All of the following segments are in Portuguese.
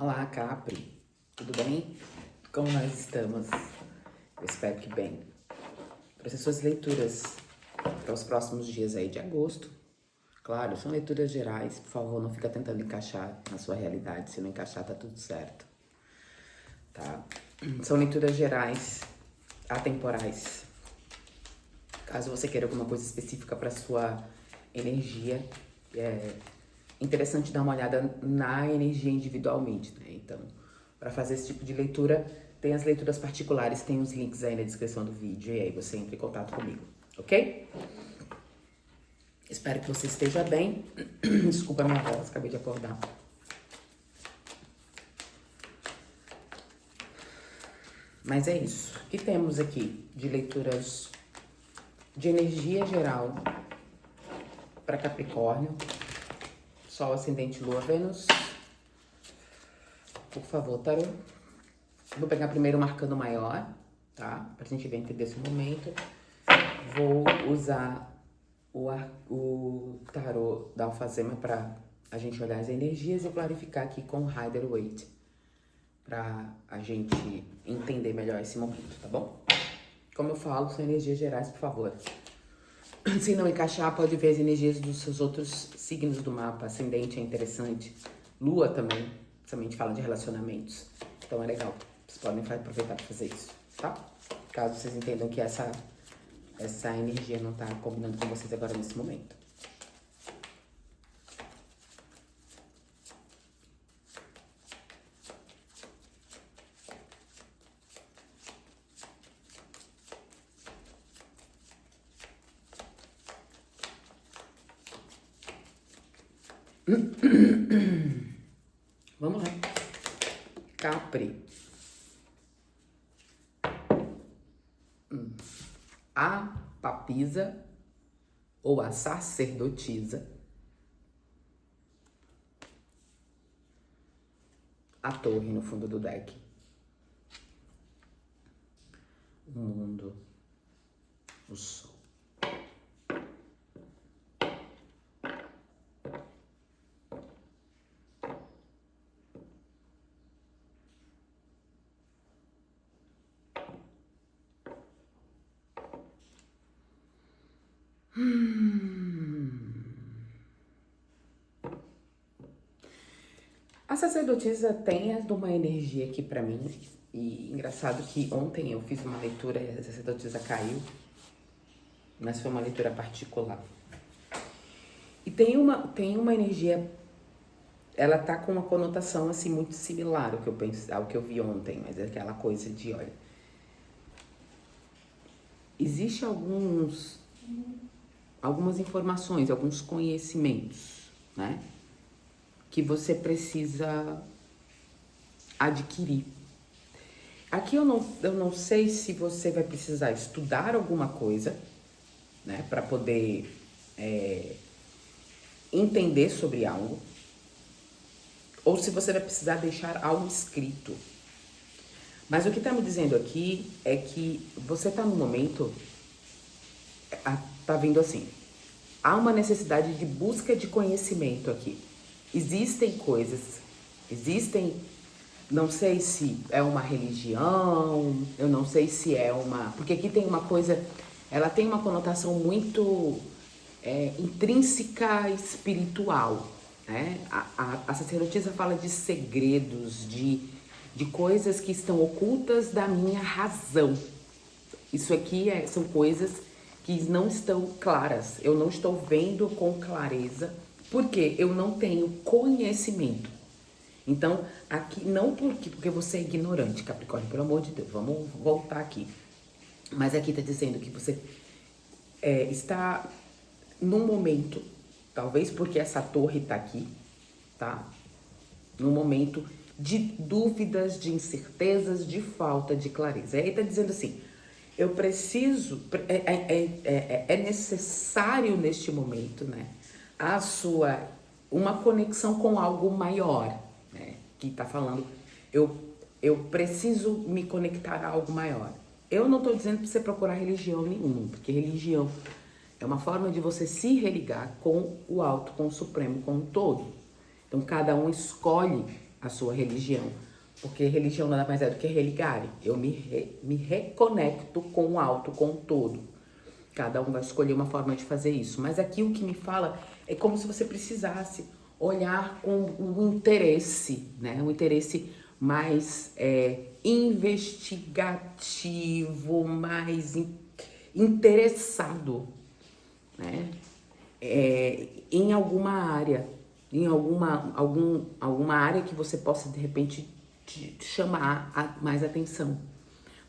Olá, Capri. Tudo bem? Como nós estamos? Eu espero que bem. Para as suas leituras para os próximos dias aí de agosto. Claro, são leituras gerais. Por favor, não fica tentando encaixar na sua realidade. Se não encaixar, tá tudo certo. Tá? São leituras gerais, atemporais. Caso você queira alguma coisa específica para sua energia, é interessante dar uma olhada na energia individualmente, né? Então, para fazer esse tipo de leitura, tem as leituras particulares, tem os links aí na descrição do vídeo, e aí você entra em contato comigo, ok? Espero que você esteja bem. Desculpa a minha voz, acabei de acordar. Mas é isso. O que temos aqui de leituras de energia geral para Capricórnio? Sol, ascendente, lua, Vênus. Por favor, tarô. Vou pegar primeiro o arcano maior, tá? Pra gente ver entender esse momento. Vou usar o tarô da alfazema pra a gente olhar as energias e clarificar aqui com o Rider-Waite. Pra a gente entender melhor esse momento, tá bom? Como eu falo, são energias gerais, por favor. Se não encaixar, pode ver as energias dos seus outros signos do mapa. Ascendente é interessante. Lua também. Somente fala de relacionamentos. Então é legal. Vocês podem aproveitar para fazer isso, tá? Caso vocês entendam que essa energia não tá combinando com vocês agora nesse momento. Vamos lá. Capri. A papisa ou a sacerdotisa. A torre no fundo do deck. O mundo. O sol. A sacerdotisa tem uma energia aqui pra mim. E engraçado que ontem eu fiz uma leitura e a sacerdotisa caiu. Mas foi uma leitura particular. E tem uma energia, ela tá com uma conotação assim muito similar ao que eu penso, ao que eu vi ontem, mas é aquela coisa de, olha, existe algumas informações, alguns conhecimentos, né, que você precisa adquirir. Aqui eu não sei se você vai precisar estudar alguma coisa, né, para poder entender sobre algo, ou se você vai precisar deixar algo escrito. Mas o que tá me dizendo aqui é que você tá no momento, tá vindo assim, há uma necessidade de busca de conhecimento aqui. Existem coisas, não sei se é uma religião, eu não sei se é porque aqui tem uma coisa, ela tem uma conotação muito intrínseca espiritual, né? A sacerdotisa fala de segredos, de coisas que estão ocultas da minha razão. Isso aqui são coisas que não estão claras. Eu não estou vendo com clareza, porque eu não tenho conhecimento. Então, aqui, não porque você é ignorante, Capricórnio, pelo amor de Deus, vamos voltar aqui. Mas aqui tá dizendo que você está num momento, talvez porque essa torre tá aqui, tá? Num momento de dúvidas, de incertezas, de falta de clareza. Aí tá dizendo assim, eu preciso, é necessário neste momento, né, uma conexão com algo maior, né, que tá falando, eu preciso me conectar a algo maior. Eu não tô dizendo pra você procurar religião nenhuma, porque religião é uma forma de você se religar com o alto, com o supremo, com o todo. Então, cada um escolhe a sua religião. Porque religião nada mais é do que religare. Eu me reconecto com o alto, com o todo. Cada um vai escolher uma forma de fazer isso. Mas aqui o que me fala é como se você precisasse olhar com um interesse, né? Um interesse mais investigativo, mais interessado, né? Em alguma área, em alguma área que você possa, de repente, te chamar mais atenção.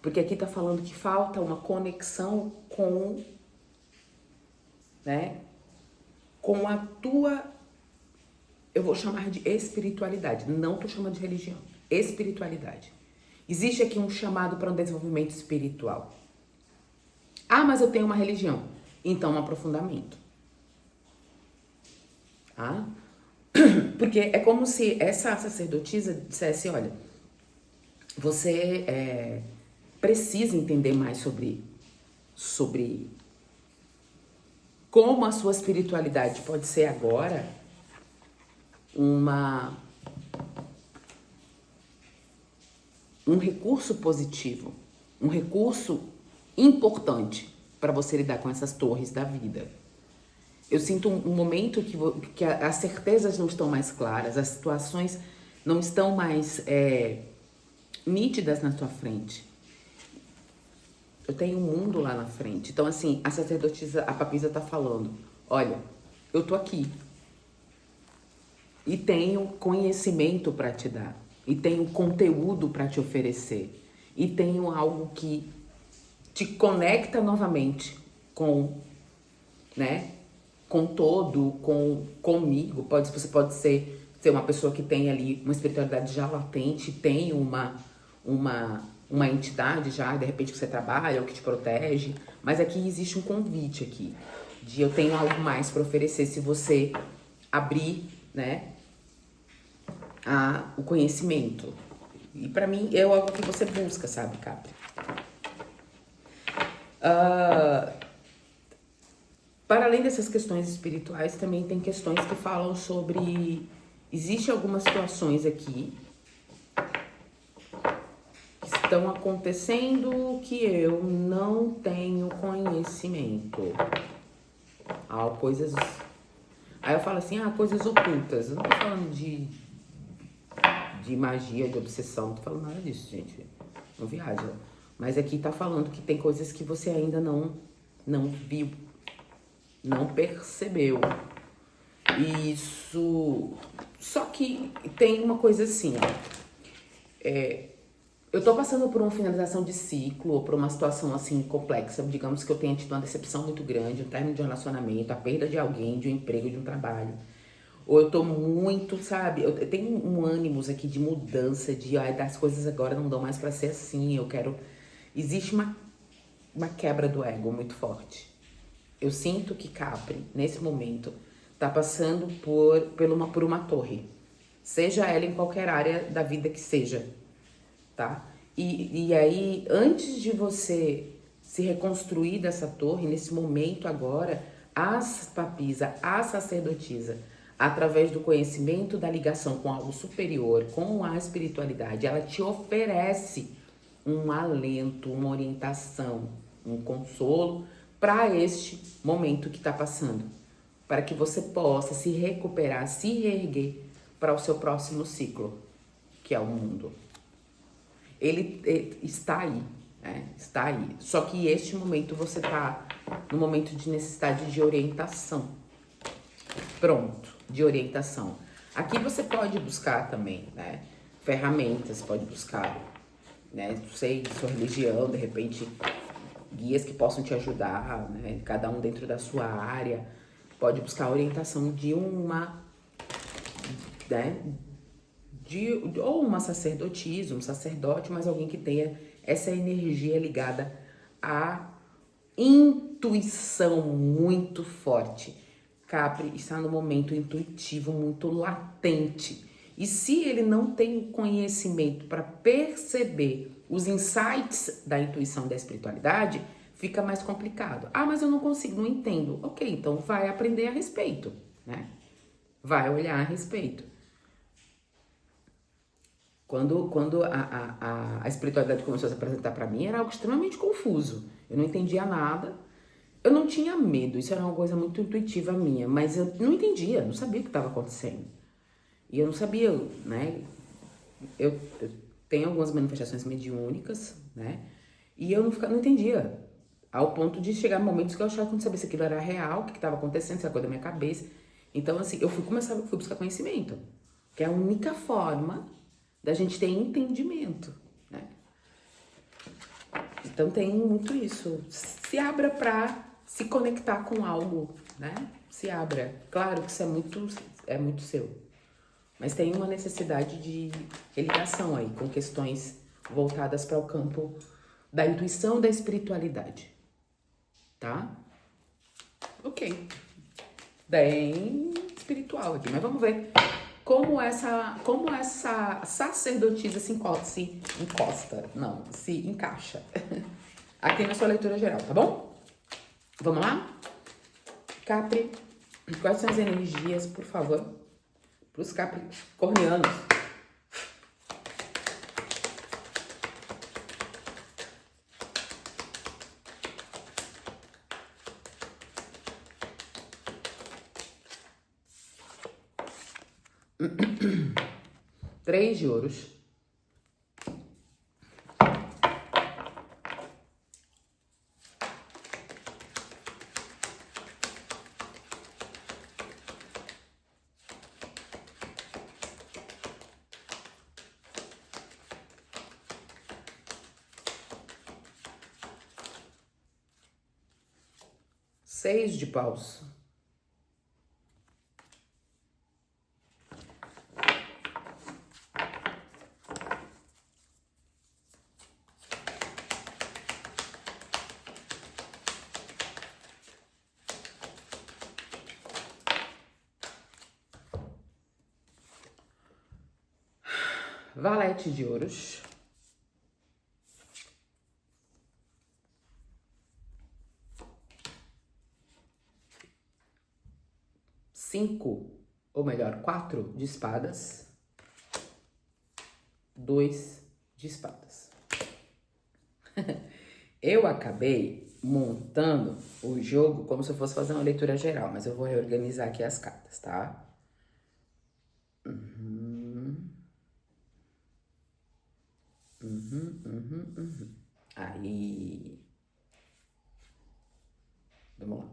Porque aqui tá falando que falta uma conexão com, né, com a tua, eu vou chamar de espiritualidade, não tô chamando de religião, espiritualidade. Existe aqui um chamado para um desenvolvimento espiritual. Ah, mas eu tenho uma religião. Então, um aprofundamento. Tá? Porque é como se essa sacerdotisa dissesse, olha, você precisa entender mais sobre como a sua espiritualidade pode ser agora um recurso positivo, um recurso importante para você lidar com essas torres da vida. Eu sinto um momento que as certezas não estão mais claras, as situações não estão mais nítidas na tua frente. Eu tenho um mundo lá na frente. Então, assim, a sacerdotisa, a papisa tá falando, olha, eu tô aqui. E tenho conhecimento para te dar. E tenho conteúdo para te oferecer. E tenho algo que te conecta novamente com, né? Com todo, comigo. Você pode ser uma pessoa que tem ali uma espiritualidade já latente, tem uma entidade já, de repente, que você trabalha ou que te protege. Mas aqui existe um convite aqui, de eu tenho algo mais para oferecer se você abrir, né, o conhecimento. E para mim é algo que você busca, sabe, Capri? Para além dessas questões espirituais, também tem questões que falam sobre... Existem algumas situações aqui que estão acontecendo que eu não tenho conhecimento. Coisas... Aí eu falo assim, coisas ocultas. Eu não tô falando de magia, de obsessão, não tô falando nada disso, gente. Não viaja. Mas aqui tá falando que tem coisas que você ainda não viu, não percebeu. Isso... Só que tem uma coisa assim, ó. Eu tô passando por uma finalização de ciclo, ou por uma situação assim complexa. Digamos que eu tenha tido uma decepção muito grande, um término de um relacionamento, a perda de alguém, de um emprego, de um trabalho. Ou eu tô muito, sabe, eu tenho um ânimo aqui de mudança, das coisas agora não dão mais pra ser assim, eu quero... Existe uma quebra do ego muito forte. Eu sinto que Capri, nesse momento, tá passando por uma torre. Seja ela em qualquer área da vida que seja, tá? E aí, antes de você se reconstruir dessa torre, nesse momento agora, a papisa, a sacerdotisa, através do conhecimento da ligação com algo superior, com a espiritualidade, ela te oferece um alento, uma orientação, um consolo para este momento que está passando, para que você possa se recuperar, se reerguer para o seu próximo ciclo, que é o mundo. Ele está aí, né? Está aí. Só que este momento você está no momento de necessidade de orientação. Pronto, de orientação. Aqui você pode buscar também, né? Ferramentas, pode buscar, né? Não sei, de sua religião, de repente, guias que possam te ajudar, né? Cada um dentro da sua área. Pode buscar a orientação de uma, né? Ou uma sacerdotisa, um sacerdote, mas alguém que tenha essa energia ligada à intuição muito forte. Capri está no momento intuitivo muito latente. E se ele não tem conhecimento para perceber os insights da intuição da espiritualidade, fica mais complicado. Mas eu não consigo, não entendo. Ok, então vai aprender a respeito, né? Vai olhar a respeito. Quando a espiritualidade começou a se apresentar para mim, era algo extremamente confuso. Eu não entendia nada. Eu não tinha medo, isso era uma coisa muito intuitiva minha, mas eu não entendia, não sabia o que estava acontecendo. E eu não sabia, né? Eu tenho algumas manifestações mediúnicas, né? E eu não entendia. Ao ponto de chegar momentos que eu achava que não sabia se aquilo era real, o que estava acontecendo, se era coisa da minha cabeça. Então, assim, eu fui buscar conhecimento, que é a única forma da gente ter entendimento, né? Então tem muito isso. Se abra pra se conectar com algo, né? Se abra. Claro que isso é muito seu. Mas tem uma necessidade de ligação aí com questões voltadas para o campo da intuição, da espiritualidade, tá? Ok. Bem espiritual aqui, mas vamos ver como essa sacerdotisa se encaixa aqui na sua leitura geral, tá bom? Vamos lá? Capri, quais são as energias, por favor, para os capricornianos? Três de ouros. Seis de paus. Valete de ouros. Cinco, ou melhor, quatro de espadas. Dois de espadas. Eu acabei montando o jogo como se eu fosse fazer uma leitura geral, mas eu vou reorganizar aqui as cartas, tá? Aí. Vamos lá.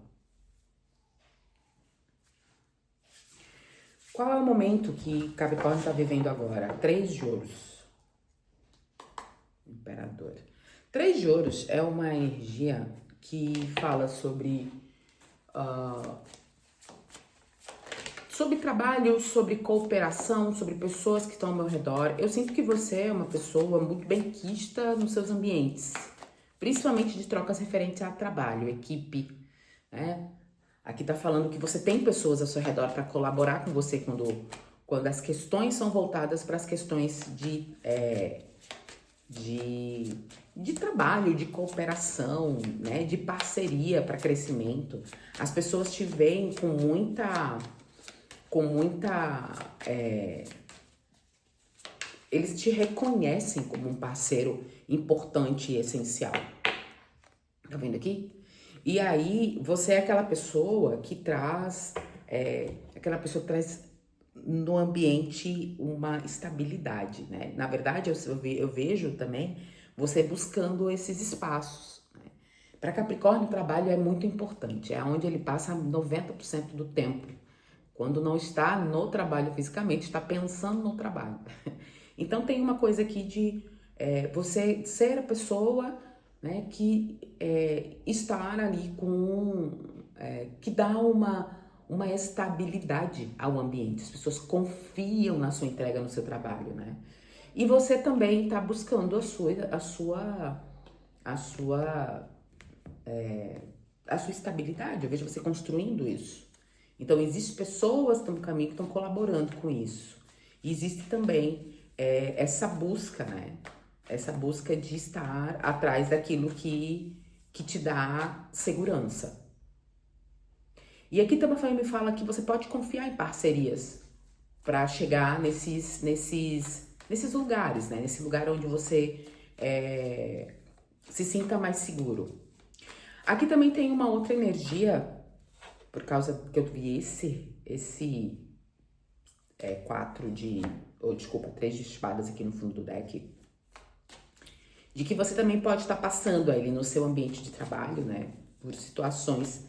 Qual é o momento que Capricórnio está vivendo agora? Três de ouros. Imperador. Três de ouros é uma energia que fala sobre sobre trabalho, sobre cooperação, sobre pessoas que estão ao meu redor. Eu sinto que você é uma pessoa muito benquista nos seus ambientes, principalmente de trocas referentes a trabalho, equipe, né? Aqui tá falando que você tem pessoas ao seu redor para colaborar com você quando as questões são voltadas para as questões de trabalho, de cooperação, né? De parceria para crescimento. As pessoas te veem com muita eles te reconhecem como um parceiro importante e essencial. Tá vendo aqui? E aí, você é aquela pessoa que traz no ambiente uma estabilidade, né? Na verdade, eu vejo também você buscando esses espaços, né? Para Capricórnio, o trabalho é muito importante, é onde ele passa 90% do tempo. Quando não está no trabalho fisicamente, está pensando no trabalho. Então tem uma coisa aqui de você ser a pessoa, né, que estar ali que dá uma estabilidade ao ambiente. As pessoas confiam na sua entrega, no seu trabalho, né? E você também está buscando a sua estabilidade. Eu vejo você construindo isso. Então, existem pessoas que estão no caminho que estão colaborando com isso. E existe também essa busca, né? Essa busca de estar atrás daquilo que te dá segurança. E aqui também me fala que você pode confiar em parcerias para chegar nesses nesses lugares, né? Nesse lugar onde você se sinta mais seguro. Aqui também tem uma outra energia, por causa que eu vi esse 3 de espadas aqui no fundo do deck, de que você também pode estar passando ali no seu ambiente de trabalho, né, por situações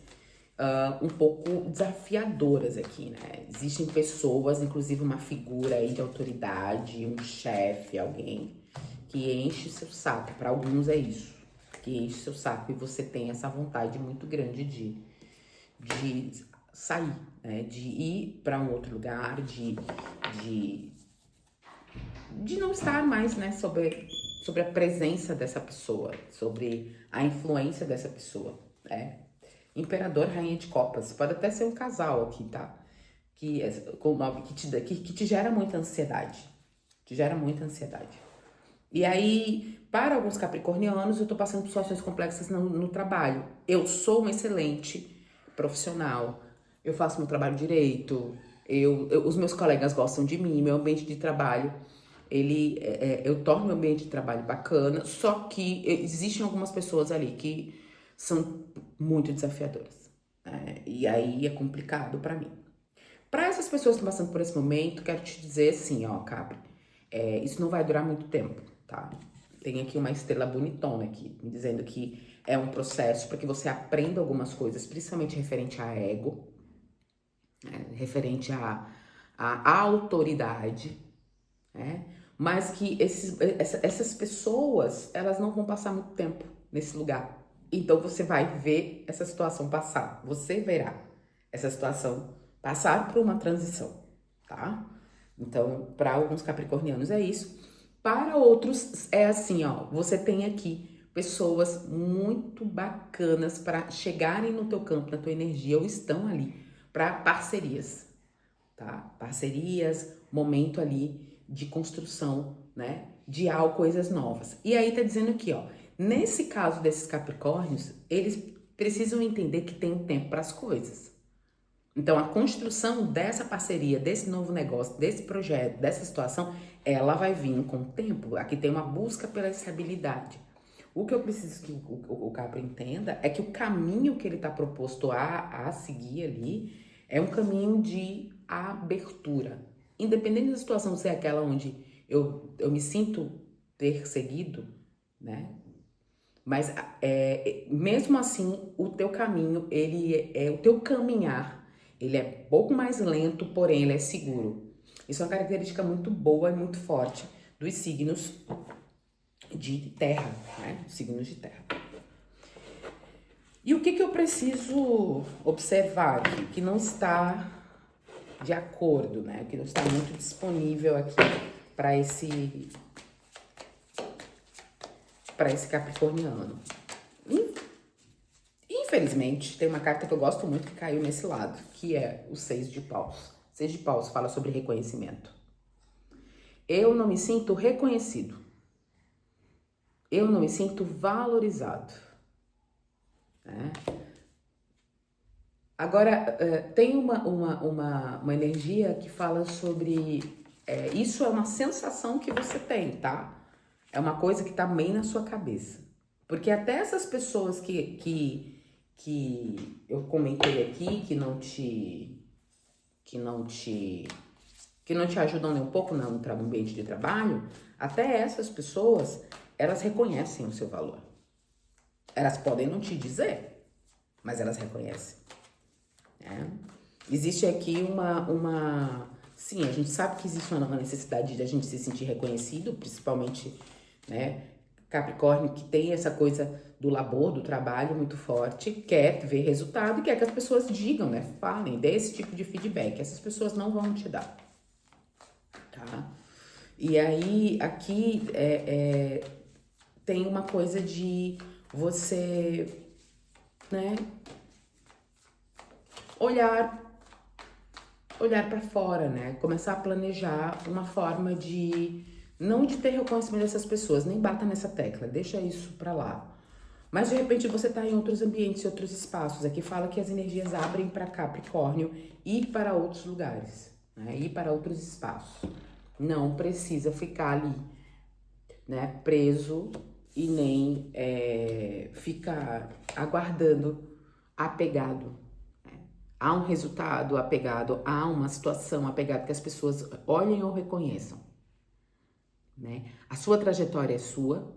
um pouco desafiadoras aqui, né? Existem pessoas, inclusive uma figura aí de autoridade, um chefe, alguém que enche seu saco. Para alguns é isso, que enche seu saco e você tem essa vontade muito grande de sair, né? De ir para um outro lugar, de não estar mais, né, sobre a presença dessa pessoa, sobre a influência dessa pessoa, né? Imperador, Rainha de Copas, pode até ser um casal aqui, tá? Que te gera muita ansiedade, te gera muita ansiedade. E aí, para alguns capricornianos, eu tô passando por situações complexas no trabalho. Eu sou um excelente profissional, eu faço meu trabalho direito, os meus colegas gostam de mim, meu ambiente de trabalho, eu torno meu ambiente de trabalho bacana, só que existem algumas pessoas ali que são muito desafiadoras, né? E aí é complicado pra mim. Para essas pessoas que estão passando por esse momento, quero te dizer assim, ó, Capri, isso não vai durar muito tempo, tá? Tem aqui uma estrela bonitona aqui, me dizendo que é um processo para que você aprenda algumas coisas, principalmente referente a ego, né? Referente a autoridade, né? Mas que essas pessoas, elas não vão passar muito tempo nesse lugar. Então você vai ver essa situação passar. Você verá essa situação passar por uma transição, tá? Então, para alguns capricornianos é isso. Para outros é assim, ó, você tem aqui pessoas muito bacanas para chegarem no teu campo, na tua energia, ou estão ali para parcerias, tá? Parcerias, momento ali de construção, né? De algo, coisas novas. E aí tá dizendo aqui, ó, nesse caso desses capricórnios, eles precisam entender que tem um tempo para as coisas. Então, a construção dessa parceria, desse novo negócio, desse projeto, dessa situação, ela vai vir com o tempo. Aqui tem uma busca pela estabilidade. O que eu preciso que o Capri entenda é que o caminho que ele está proposto a seguir ali é um caminho de abertura. Independente da situação ser aquela onde eu me sinto perseguido, né? Mas mesmo assim, o teu caminho, o teu caminhar, ele é pouco mais lento, porém ele é seguro. Isso é uma característica muito boa e muito forte dos signos de terra, né? Signos de terra. E o que eu preciso observar aqui, que não está de acordo, né? Que não está muito disponível aqui para esse capricorniano. Infelizmente, tem uma carta que eu gosto muito que caiu nesse lado, que é o 6 de paus. 6 de paus fala sobre reconhecimento. Eu não me sinto reconhecido. Eu não me sinto valorizado. Né? Agora, tem uma energia que fala sobre... isso é uma sensação que você tem, tá? É uma coisa que tá bem na sua cabeça. Porque até essas pessoas que eu comentei aqui, que não te ajudam nem um pouco no ambiente de trabalho, até essas pessoas, elas reconhecem o seu valor. Elas podem não te dizer, mas elas reconhecem. Né? Existe aqui sim, a gente sabe que existe uma necessidade de a gente se sentir reconhecido, principalmente, né, Capricórnio, que tem essa coisa do labor, do trabalho muito forte, quer ver resultado e quer que as pessoas digam, né, falem, dê esse tipo de feedback. Essas pessoas não vão te dar, tá? E aí, aqui, tem uma coisa de você, né, olhar para fora, né? Começar a planejar uma forma de não de ter reconhecimento dessas pessoas, nem bata nessa tecla, deixa isso para lá. Mas de repente você tá em outros ambientes, em outros espaços. Aqui fala que as energias abrem para Capricórnio e para outros lugares, né? E para outros espaços. não precisa ficar ali, né, preso e nem ficar aguardando, apegado. Há um resultado apegado, há uma situação apegada que as pessoas olhem ou reconheçam, né? A sua trajetória é sua,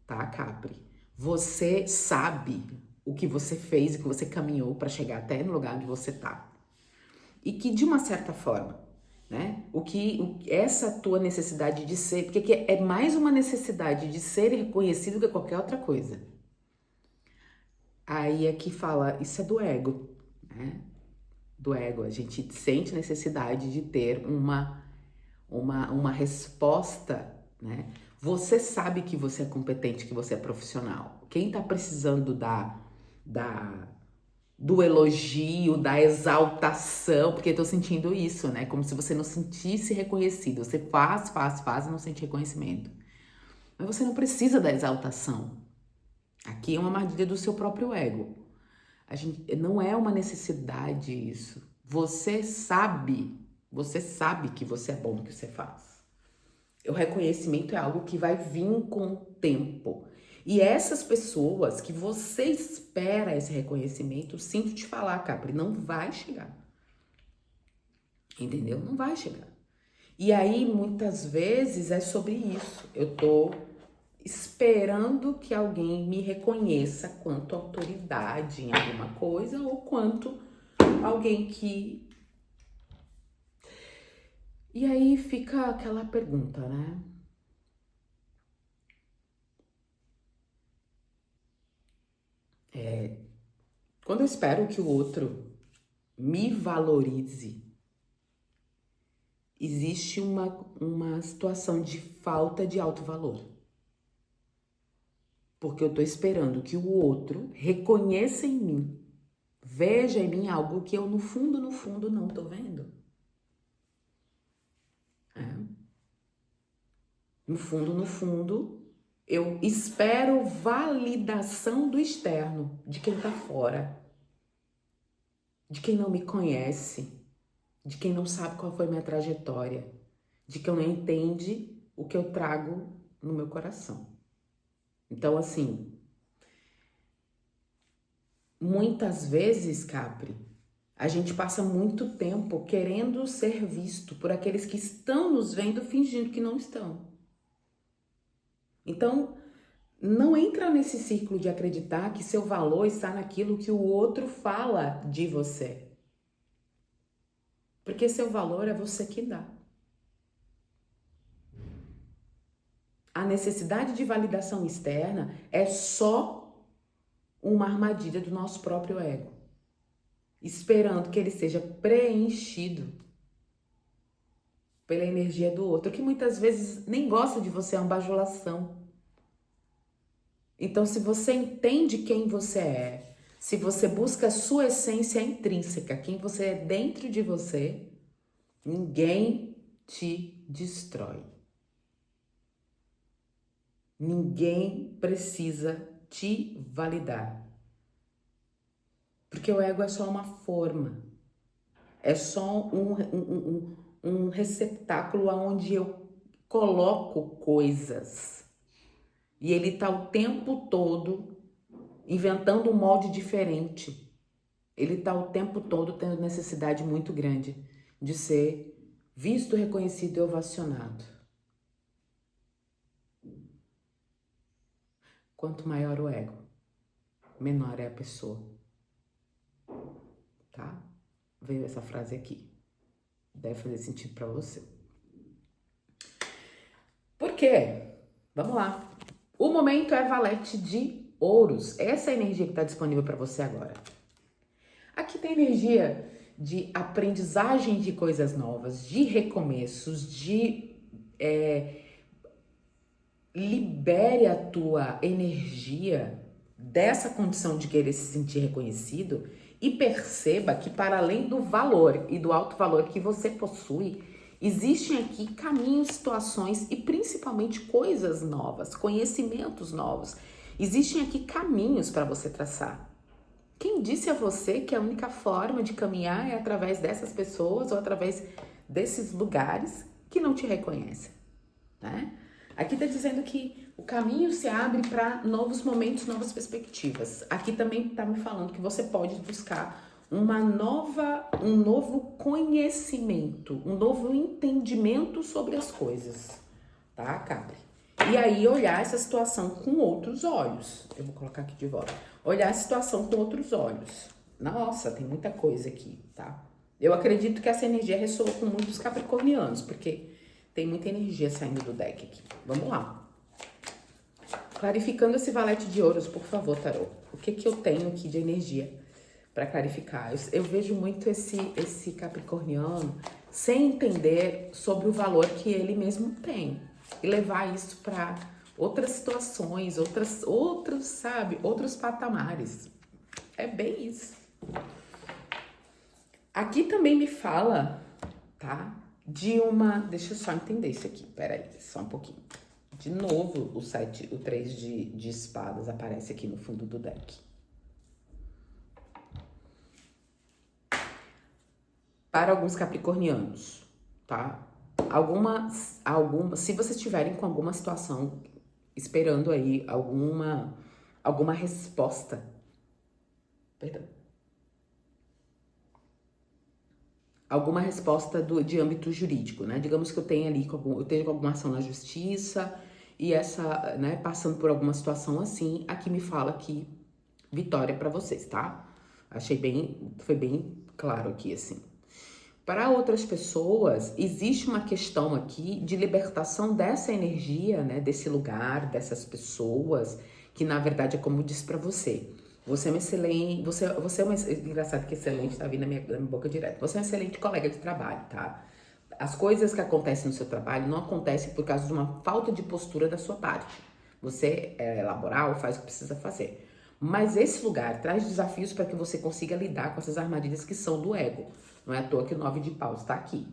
tá, Capri? Você sabe o que você fez e que você caminhou para chegar até no lugar onde você tá. E que de uma certa forma, né? Essa tua necessidade de ser, porque é mais uma necessidade de ser reconhecido que qualquer outra coisa. Aí é que fala, isso é do ego, né? Do ego, a gente sente necessidade de ter uma resposta, né? Você sabe que você é competente, que você é profissional. Quem tá precisando do elogio, da exaltação, porque eu tô sentindo isso, né? Como se você não sentisse reconhecido. Você faz e não sente reconhecimento. Mas você não precisa da exaltação. Aqui é uma armadilha do seu próprio ego. Não é uma necessidade isso. Você sabe que você é bom no que você faz. O reconhecimento é algo que vai vir com o tempo. E essas pessoas que você espera esse reconhecimento, sinto te falar, Capri, não vai chegar. Entendeu? Não vai chegar. E aí, muitas vezes, é sobre isso. Eu tô esperando que alguém me reconheça quanto autoridade em alguma coisa ou quanto alguém que... E aí fica aquela pergunta, né? Quando eu espero que o outro me valorize, existe uma situação de falta de autovalor. Porque eu tô esperando que o outro reconheça em mim, veja em mim algo que eu no fundo, não tô vendo. No fundo, eu espero validação do externo, de quem tá fora, de quem não me conhece, de quem não sabe qual foi minha trajetória, de quem não entende o que eu trago no meu coração. Então, assim, muitas vezes, Capri, a gente passa muito tempo querendo ser visto por aqueles que estão nos vendo fingindo que não estão. Então, não entra nesse ciclo de acreditar que seu valor está naquilo que o outro fala de você. Porque seu valor é você que dá. A necessidade de validação externa é só uma armadilha do nosso próprio ego, esperando que ele seja preenchido pela energia do outro, que muitas vezes nem gosta de você, é uma bajulação. Então, se você entende quem você é, se você busca a sua essência intrínseca, quem você é dentro de você, ninguém te destrói. Ninguém precisa te validar. Porque o ego é só uma forma. É só um receptáculo onde eu coloco coisas. E ele está o tempo todo inventando um molde diferente. Ele está o tempo todo tendo necessidade muito grande de ser visto, reconhecido e ovacionado. Quanto maior o ego, menor é a pessoa. Tá? Veio essa frase aqui. Deve fazer sentido para você. Por quê? Vamos lá. O momento é valete de ouros. Essa é a energia que está disponível para você agora. Aqui tem energia de aprendizagem de coisas novas, de recomeços, de libere a tua energia dessa condição de querer se sentir reconhecido e perceba que para além do valor e do alto valor que você possui, existem aqui caminhos, situações e principalmente coisas novas, conhecimentos novos. Existem aqui caminhos para você traçar. Quem disse a você que a única forma de caminhar é através dessas pessoas ou através desses lugares que não te reconhecem, né? Aqui tá dizendo que o caminho se abre para novos momentos, novas perspectivas. Aqui também tá me falando que você pode buscar um novo conhecimento, um novo entendimento sobre as coisas, tá, Capri? E aí olhar essa situação com outros olhos. Eu vou colocar aqui de volta. Olhar a situação com outros olhos. Nossa, tem muita coisa aqui, tá? Eu acredito que essa energia ressoa com muitos capricornianos, porque tem muita energia saindo do deck aqui. Vamos lá. Clarificando esse valete de ouros, por favor, tarô. O que eu tenho aqui de energia para clarificar? Eu vejo muito esse capricorniano sem entender sobre o valor que ele mesmo tem. E levar isso para outras situações, outros patamares. É bem isso. Aqui também me fala, tá? De uma... Deixa eu só entender isso aqui, peraí, só um pouquinho. De novo, o 3 de espadas aparece aqui no fundo do deck. Para alguns capricornianos, tá? Se vocês estiverem com alguma situação, esperando aí alguma resposta, perdão, alguma resposta de âmbito jurídico, né? Digamos que eu tenho alguma ação na justiça e essa, né, passando por alguma situação assim, aqui me fala que vitória para vocês, tá? Foi bem claro aqui, assim. Para outras pessoas, existe uma questão aqui de libertação dessa energia, né, desse lugar, dessas pessoas, que na verdade é como eu disse para você. Você é um excelente, engraçado que excelente tá vindo na minha boca direto. Você é um excelente colega de trabalho, tá? As coisas que acontecem no seu trabalho não acontecem por causa de uma falta de postura da sua parte. Você é laboral, faz o que precisa fazer. Mas esse lugar traz desafios para que você consiga lidar com essas armadilhas que são do ego. Não é à toa que o 9 de paus está aqui,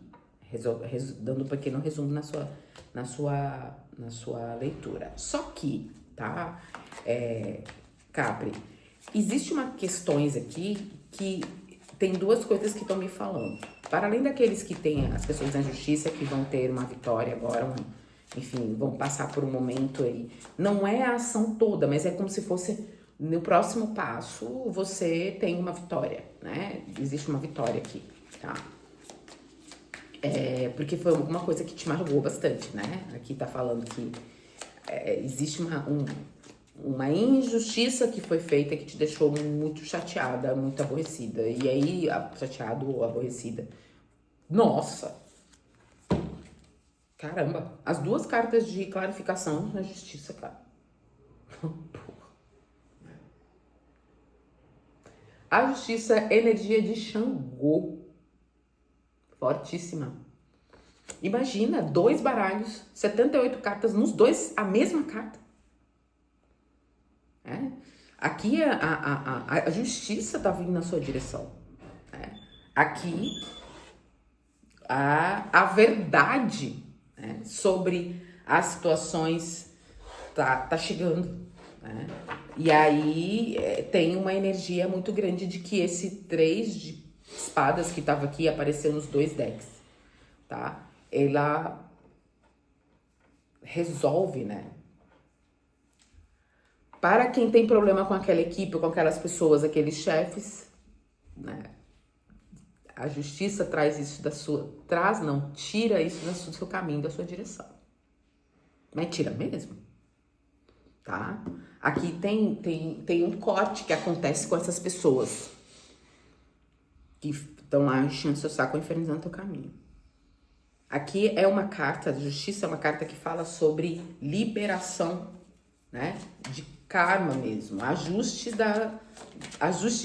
dando um pequeno resumo na sua leitura. Só que, tá, Capri, existe uma questões aqui que tem duas coisas que estão me falando. Para além daqueles que têm as pessoas na justiça que vão ter uma vitória agora, enfim, vão passar por um momento aí. Não é a ação toda, mas é como se fosse no próximo passo você tem uma vitória, né? Existe uma vitória aqui, tá? Porque foi alguma coisa que te magoou bastante, né? Aqui tá falando que existe uma injustiça que foi feita que te deixou muito chateada, muito aborrecida. E aí, chateado ou aborrecida. Nossa! Caramba! As duas cartas de clarificação na justiça, cara. A justiça, energia de Xangô. Fortíssima. Imagina, 2 baralhos, 78 cartas, nos dois, a mesma carta. Aqui a justiça tá vindo na sua direção. Aqui a verdade, né, sobre as situações tá chegando. Né? E aí tem uma energia muito grande de que esse 3 de espadas que tava aqui apareceu nos 2 decks, tá? Ela resolve, né? Para quem tem problema com aquela equipe, com aquelas pessoas, aqueles chefes, né? A justiça traz isso tira isso do seu caminho, da sua direção. Mas tira mesmo, tá? Aqui tem um corte que acontece com essas pessoas que estão lá enchendo seu saco, infernizando teu caminho. Aqui é uma carta, a justiça é uma carta que fala sobre liberação, né? De karma mesmo, ajuste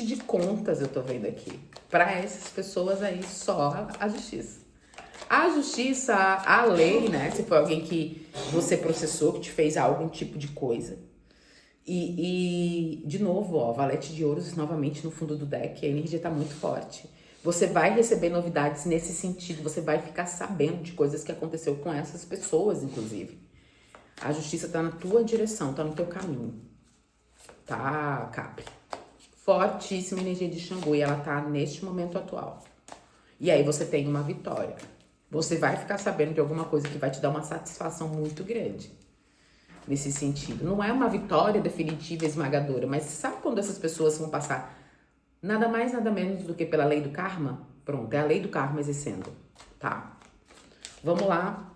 de contas, eu tô vendo aqui. Para essas pessoas aí, só a justiça. A justiça, a lei, né? Se foi alguém que você processou, que te fez algum tipo de coisa. E de novo, ó, valete de ouros novamente no fundo do deck, a energia tá muito forte. Você vai receber novidades nesse sentido, você vai ficar sabendo de coisas que aconteceu com essas pessoas, inclusive. A justiça tá na tua direção, tá no teu caminho. Tá, Capri? Fortíssima energia de Xangô e ela tá neste momento atual. E aí você tem uma vitória. Você vai ficar sabendo de alguma coisa que vai te dar uma satisfação muito grande. Nesse sentido. Não é uma vitória definitiva, esmagadora, mas sabe quando essas pessoas vão passar nada mais, nada menos do que pela lei do karma? Pronto, é a lei do karma exercendo, tá? Vamos lá.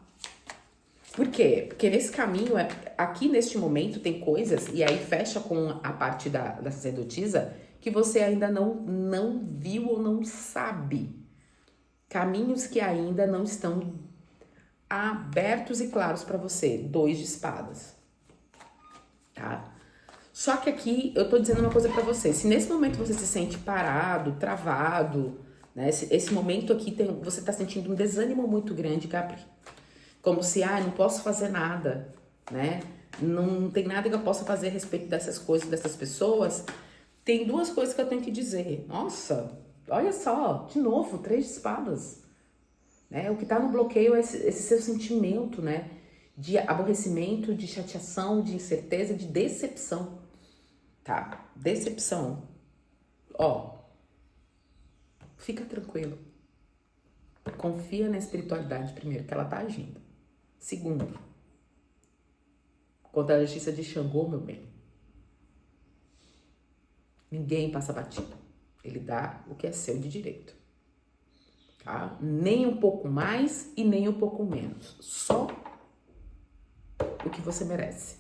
Por quê? Porque nesse caminho, aqui neste momento, tem coisas, e aí fecha com a parte da sacerdotisa, que você ainda não viu ou não sabe. Caminhos que ainda não estão abertos e claros para você. 2 de espadas, tá? Só que aqui eu tô dizendo uma coisa para você. Se nesse momento você se sente parado, travado, né? Esse momento aqui você tá sentindo um desânimo muito grande, Capri. Como se, não posso fazer nada, né? Não tem nada que eu possa fazer a respeito dessas coisas, dessas pessoas. Tem 2 coisas que eu tenho que dizer. Nossa, olha só, de novo, 3 de espadas. Né? O que tá no bloqueio é esse seu sentimento, né? De aborrecimento, de chateação, de incerteza, de decepção. Tá? Decepção. Ó, fica tranquilo. Confia na espiritualidade primeiro, que ela tá agindo. Segundo, contra a justiça de Xangô, meu bem, ninguém passa batido. Ele dá o que é seu de direito. Tá? Nem um pouco mais e nem um pouco menos. Só o que você merece.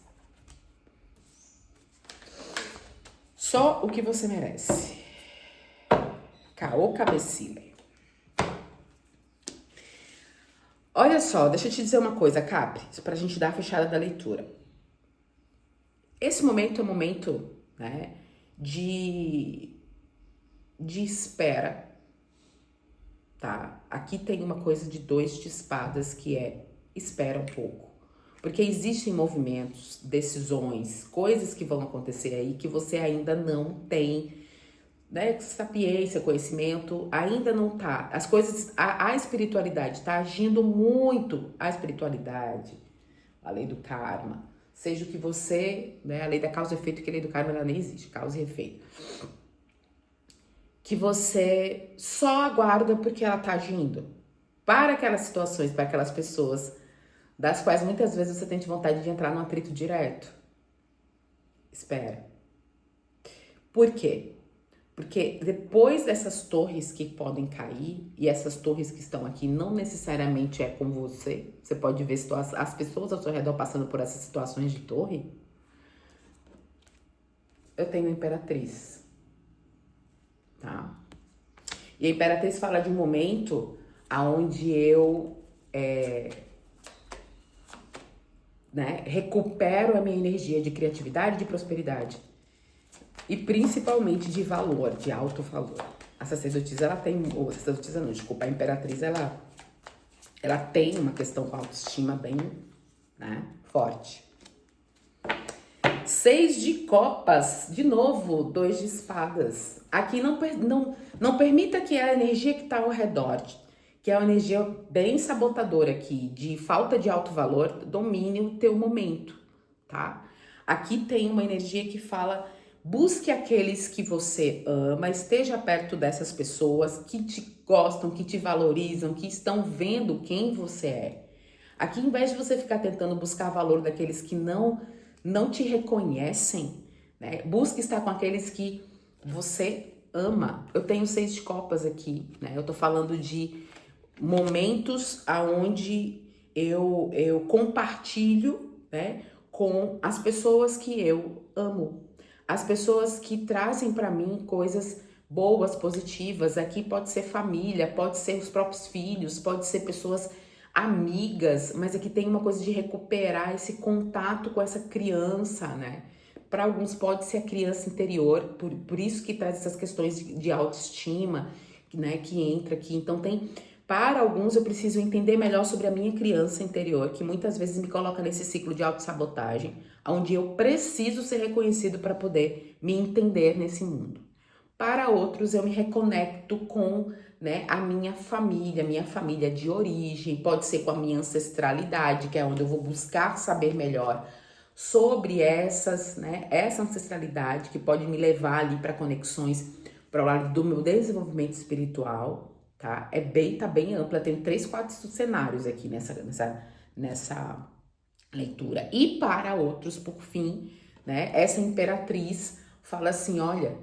Só o que você merece. Caô cabecilha. Olha só, deixa eu te dizer uma coisa, Capri, pra gente dar a fechada da leitura. Esse momento é um momento, né, de espera, tá? Aqui tem uma coisa de 2 de espadas que é espera um pouco. Porque existem movimentos, decisões, coisas que vão acontecer aí que você ainda não tem, né, sapiência, conhecimento, ainda não tá. As coisas, a espiritualidade tá agindo muito, a espiritualidade, a lei do karma, seja o que você, né, a lei da causa e efeito, que a lei do karma ela nem existe, causa e efeito. Que você só aguarda porque ela tá agindo para aquelas situações, para aquelas pessoas, das quais muitas vezes você tem vontade de entrar no atrito direto. Espera. Por quê? Porque depois dessas torres que podem cair, e essas torres que estão aqui não necessariamente é com você, você pode ver as pessoas ao seu redor passando por essas situações de torre. Eu tenho a Imperatriz, tá? E a Imperatriz fala de um momento onde eu recupero a minha energia de criatividade e de prosperidade. E principalmente de valor, de alto valor. A sacerdotisa, ela tem... Ou a sacerdotisa não, desculpa. A Imperatriz, ela tem uma questão com a autoestima bem, né, forte. 6 de copas. De novo, 2 de espadas. Aqui não permita que a energia que está ao redor, que é uma energia bem sabotadora aqui, de falta de alto valor, domine o teu momento, tá? Aqui tem uma energia que fala... Busque aqueles que você ama, esteja perto dessas pessoas que te gostam, que te valorizam, que estão vendo quem você é. Aqui, em vez de você ficar tentando buscar valor daqueles que não te reconhecem, né? Busque estar com aqueles que você ama. Eu tenho 6 de copas aqui, né? Eu tô falando de momentos aonde eu compartilho, né, com as pessoas que eu amo. As pessoas que trazem para mim coisas boas, positivas. Aqui pode ser família, pode ser os próprios filhos, pode ser pessoas amigas, mas aqui tem uma coisa de recuperar esse contato com essa criança, né? Para alguns pode ser a criança interior, por isso que traz essas questões de autoestima, né, que entra aqui. Então para alguns eu preciso entender melhor sobre a minha criança interior, que muitas vezes me coloca nesse ciclo de autossabotagem, onde eu preciso ser reconhecido para poder me entender nesse mundo. Para outros eu me reconecto com, né, a minha família de origem, pode ser com a minha ancestralidade, que é onde eu vou buscar saber melhor sobre essa ancestralidade que pode me levar ali para conexões para o lado do meu desenvolvimento espiritual, tá? Tá bem ampla, tem 3, 4 cenários aqui nessa leitura. E para outros, por fim, né, essa imperatriz fala assim, olha,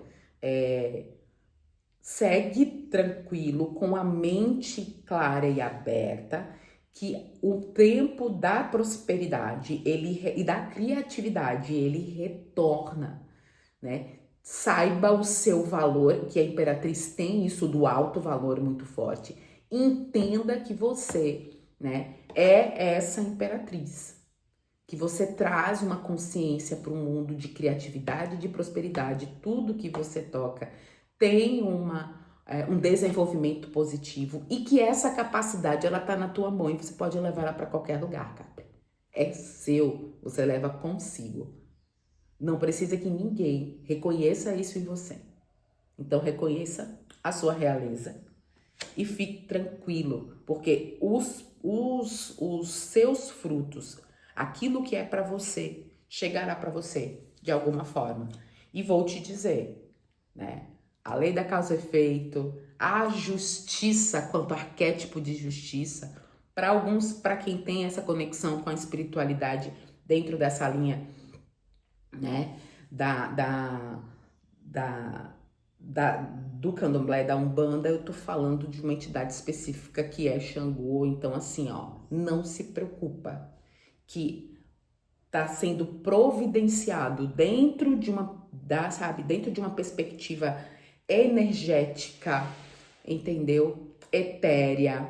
segue tranquilo, com a mente clara e aberta, que o tempo da prosperidade e da criatividade, ele retorna, né? Saiba o seu valor, que a imperatriz tem isso do alto valor muito forte. Entenda que você, né, é essa imperatriz, que você traz uma consciência para um mundo de criatividade e de prosperidade. Tudo que você toca tem um desenvolvimento positivo e que essa capacidade, ela tá na tua mão e você pode levar ela para qualquer lugar, Capri. É seu, você leva consigo. Não precisa que ninguém reconheça isso em você. Então reconheça a sua realeza e fique tranquilo, porque os seus frutos, aquilo que é para você, chegará para você de alguma forma. E vou te dizer, né? A lei da causa e efeito, a justiça quanto arquétipo de justiça, para alguns, para quem tem essa conexão com a espiritualidade dentro dessa linha, né, do candomblé, da umbanda, eu tô falando de uma entidade específica que é Xangô. Então assim, ó, não se preocupa que tá sendo providenciado dentro de dentro de uma perspectiva energética, entendeu? Etérea,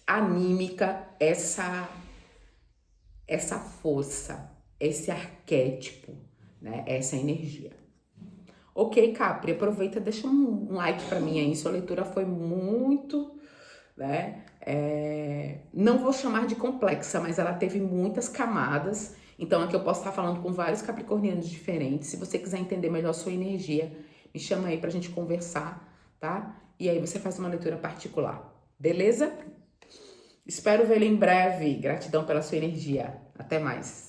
anímica, essa força, esse arquétipo, né? Essa energia. Ok, Capri, aproveita, deixa um like pra mim aí. Sua leitura foi muito, né? Não vou chamar de complexa, mas ela teve muitas camadas. Então aqui eu posso estar falando com vários capricornianos diferentes. Se você quiser entender melhor a sua energia, me chama aí pra gente conversar, tá? E aí você faz uma leitura particular, beleza? Espero vê-lo em breve. Gratidão pela sua energia. Até mais.